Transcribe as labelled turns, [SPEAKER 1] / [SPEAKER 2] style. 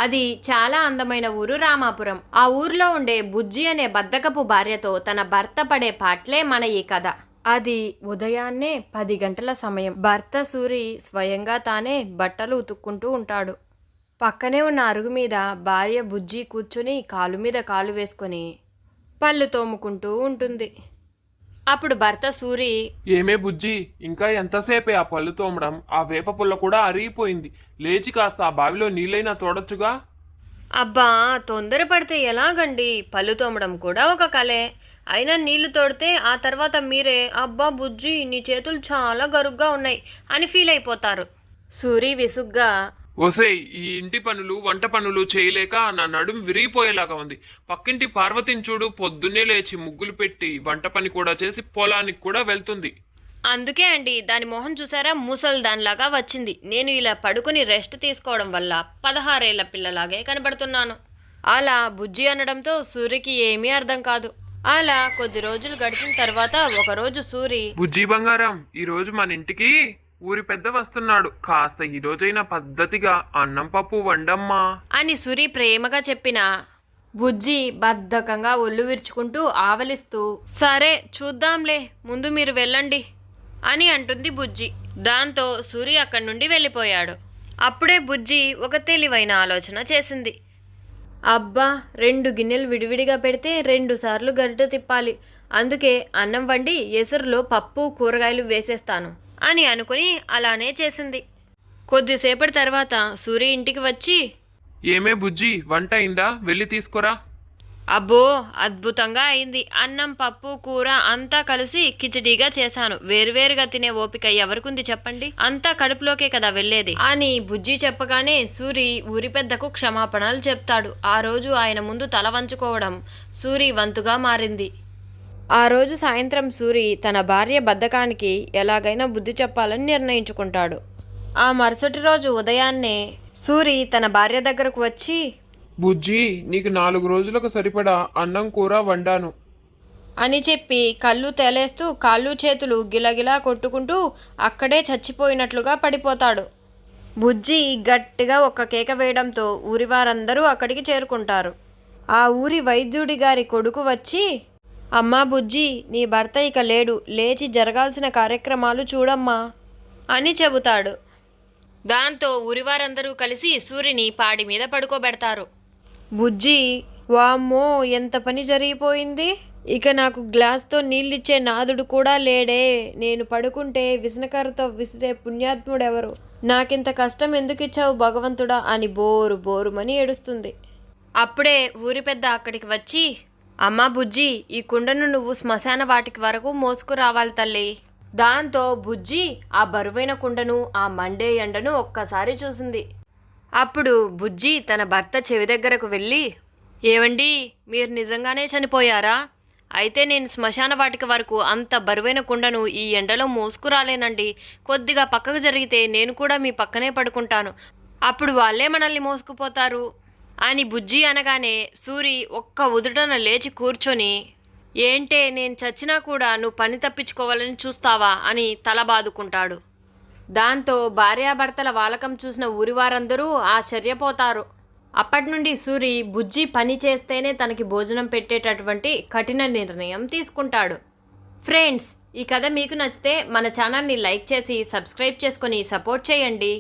[SPEAKER 1] అది చాలా అందమైన ఊరు రామాపురం. ఆ ఊర్లో ఉండే బుజ్జి అనే బద్దకపు భార్యతో తన భర్త పడే పాటలే మన ఈ కథ. అది ఉదయాన్నే 10 గంటల సమయం. భర్త సూరి స్వయంగా తానే బట్టలు ఉతుక్కుంటూ ఉంటాడు. పక్కనే ఉన్న అరుగు మీద భార్య బుజ్జి కూర్చుని కాలు మీద కాలు వేసుకొని పళ్ళు తోముకుంటూ ఉంటుంది. అప్పుడు భర్త సూరి,
[SPEAKER 2] ఏమే బుజ్జి, ఇంకా ఎంతసేపే ఆ పళ్ళు తోమడం? ఆ వేప పుల్ల కూడా అరిగిపోయింది. లేచి కాస్త ఆ బావిలో నీళ్ళైనా తోడొచ్చుగా.
[SPEAKER 1] అబ్బా తొందరపడితే ఎలాగండి, పళ్ళు తోమడం కూడా ఒక కళే. అయినా నీళ్లు తోడితే ఆ తర్వాత మీరే అబ్బా బుజ్జి నీ చేతులు చాలా గరుగ్గా ఉన్నాయి అని ఫీల్ అయిపోతారు. సూరి విసుగ్గా,
[SPEAKER 2] ఓసేయ్, ఈ ఇంటి పనులు వంట పనులు చేయలేక నా నడుం విరిగిపోయేలాగా ఉంది. పక్కింటి పార్వతిని చూడు, పొద్దున్నే లేచి ముగ్గులు పెట్టి వంట పని కూడా చేసి పొలానికి కూడా వెళ్తుంది.
[SPEAKER 1] అందుకే అండి దాని మొహం చూసారా, ముసలి దానిలాగా వచ్చింది. నేను ఇలా పడుకుని రెస్ట్ తీసుకోవడం వల్ల 16 ఏళ్ల పిల్లలాగే కనబడుతున్నాను. అలా బుజ్జి అనడంతో సూరికి ఏమీ అర్థం కాదు. అలా కొద్ది రోజులు గడిచిన తర్వాత ఒకరోజు సూరి,
[SPEAKER 2] బుజ్జి బంగారం, ఈ రోజు మన ఇంటికి ఊరి పెద్ద వస్తున్నాడు. కాస్త ఈ రోజైనా పద్ధతిగా అన్నం పప్పు వండమ్మా
[SPEAKER 1] అని సూరి ప్రేమగా చెప్పిన బుజ్జి బద్ధకంగా ఒళ్ళు విరుచుకుంటూ ఆవలిస్తూ, సరే చూద్దాంలే, ముందు మీరు వెళ్ళండి అని అంటుంది బుజ్జి. దాంతో సూరి అక్కడి నుండి వెళ్ళిపోయాడు. అప్పుడే బుజ్జి ఒక తెలివైన ఆలోచన చేసింది. అబ్బా 2 గిన్నెలు విడివిడిగా పెడితే 2 సార్లు గరిట తిప్పాలి. అందుకే అన్నం వండి ఎసురులో పప్పు కూరగాయలు వేసేస్తాను అని అనుకుని అలానే చేసింది. కొద్దిసేపటి తర్వాత సూరి ఇంటికి వచ్చి,
[SPEAKER 2] ఏమే బుజ్జి, వంట అయిందా? వెళ్ళి తీసుకురా.
[SPEAKER 1] అబ్బో అద్భుతంగా అయింది. అన్నం పప్పు కూర అంతా కలిసి కిచడీగా చేశాను. వేరువేరుగా తినే ఓపిక ఎవరికుంది చెప్పండి, అంతా కడుపులోకే కదా వెళ్ళేది అని బుజ్జి చెప్పగానే సూరి ఊరి పెద్దకు క్షమాపణలు చెప్తాడు. ఆ రోజు ఆయన ముందు తల వంచుకోవడం సూరి వంతుగా మారింది. ఆ రోజు సాయంత్రం సూరి తన భార్య బద్ధకానికి ఎలాగైనా బుద్ధి చెప్పాలని నిర్ణయించుకుంటాడు. ఆ మరుసటి రోజు ఉదయాన్నే సూరి తన భార్య దగ్గరకు వచ్చి,
[SPEAKER 2] బుజ్జి, నీకు 4 రోజులకు సరిపడా అన్నం కూర వండాను
[SPEAKER 1] అని చెప్పి కళ్ళు తేలేస్తూ కాళ్ళు చేతులు గిలగిలా కొట్టుకుంటూ అక్కడే చచ్చిపోయినట్లుగా పడిపోతాడు. బుజ్జి గట్టిగా ఒక్క కేక వేయడంతో ఊరి వారందరూ అక్కడికి చేరుకుంటారు. ఆ ఊరి వైద్యుడి గారి కొడుకు వచ్చి, అమ్మా బుజ్జి, నీ భర్త ఇక లేడు, లేచి జరగాల్సిన కార్యక్రమాలు చూడమ్మా అని చెబుతాడు. దాంతో ఊరివారందరూ కలిసి సూరిని పాడి మీద పడుకోబెడతారు. బుజ్జి, వామ్మో ఎంత పని జరిగిపోయింది, ఇక నాకు గ్లాస్తో నీళ్ళిచ్చే నాదుడు కూడా లేడే, నేను పడుకుంటే విసనకర్రతో విసిరే పుణ్యాత్ముడెవరు, నాకింత కష్టం ఎందుకు ఇచ్చావు భగవంతుడా అని బోరు బోరుమని ఏడుస్తుంది. అప్పుడే ఊరి పెద్ద అక్కడికి వచ్చి, అమ్మా బుజ్జి, ఈ కుండను నువ్వు శ్మశాన వాటికి వరకు మోసుకురావాలి తల్లి. దాంతో బుజ్జి ఆ బరువైన కుండను ఆ మండే ఎండను ఒక్కసారి చూసింది. అప్పుడు బుజ్జి తన భర్త చెవి దగ్గరకు వెళ్ళి, ఏవండి, మీరు నిజంగానే చనిపోయారా? అయితే నేను శ్మశాన వాటిక వరకు అంత బరువైన కుండను ఈ ఎండలో మోసుకురాలేనండి. కొద్దిగా పక్కకు జరిగితే నేను కూడా మీ పక్కనే పడుకుంటాను, అప్పుడు వాళ్ళే మనల్ని మోసుకుపోతారు అని బుజ్జి అనగానే సూరి ఒక్క ఉదుటన లేచి కూర్చొని, ఏంటే నేను చచ్చినా కూడా నువ్వు పని తప్పించుకోవాలని చూస్తావా అని తల బాదుకుంటాడు. దాంతో భార్యాభర్తల వాలకం చూసిన ఊరివారందరూ ఆశ్చర్యపోతారు. అప్పటి నుండి సూరి బుజ్జి పని చేస్తేనే తనకి భోజనం పెట్టేటటువంటి కఠిన నిర్ణయం తీసుకుంటాడు. ఫ్రెండ్స్, ఈ కథ మీకు నచ్చితే మన ఛానల్ని లైక్ చేసి సబ్స్క్రైబ్ చేసుకొని సపోర్ట్ చేయండి.